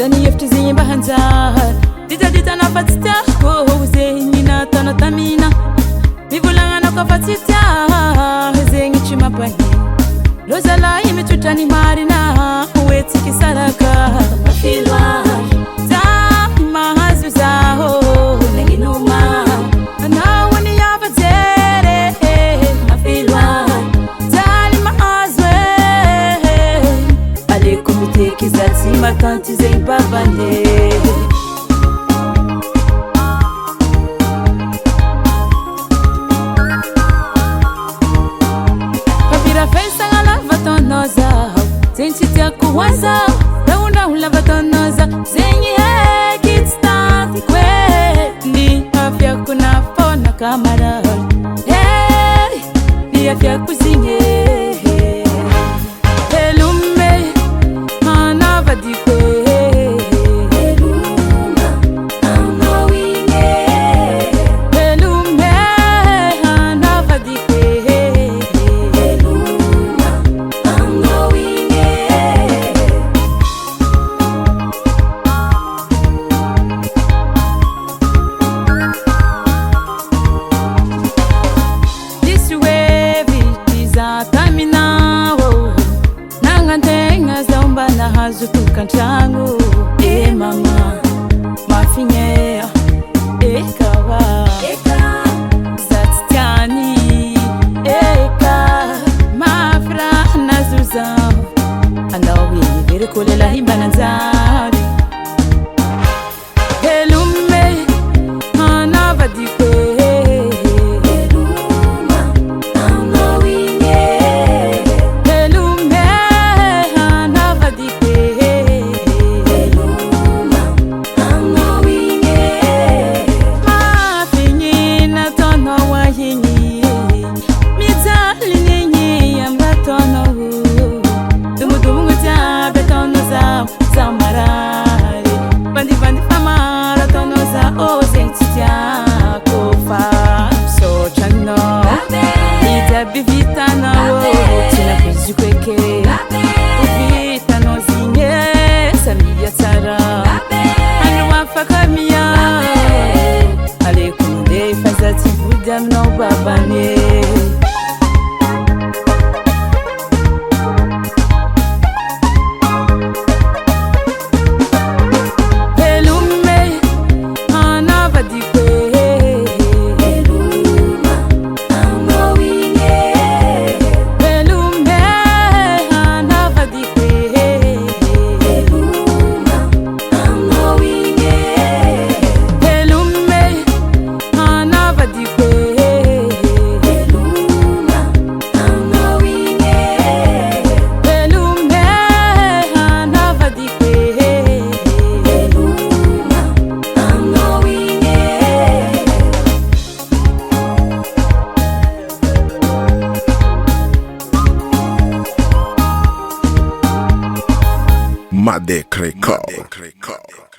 Zani yeftizinyi bahanzahar Dita na fatita Zenyi na tana tamina Mivulanga na kwa fatita Zenyi chima pani Lozala ime tutani marina Uweti kisaraka Mafilwa Zami mahazu zaho Nenginuma Anawani ya vazere Mafilwa Zali mahazwe Aleko miteki zati matanti zem babane Papira fesa ngala vatonoza Zenchi tia kuwaza Rauna hula vatonoza Zenyi kitstati kwe Ni afya kuna fona kamara Hey, ni afya kuzinye Zutukan changu mama mafinye kawa zatstani mafra nazuza anawi vile kolela himba nanzari helume anavadikwe No babane Madek Record.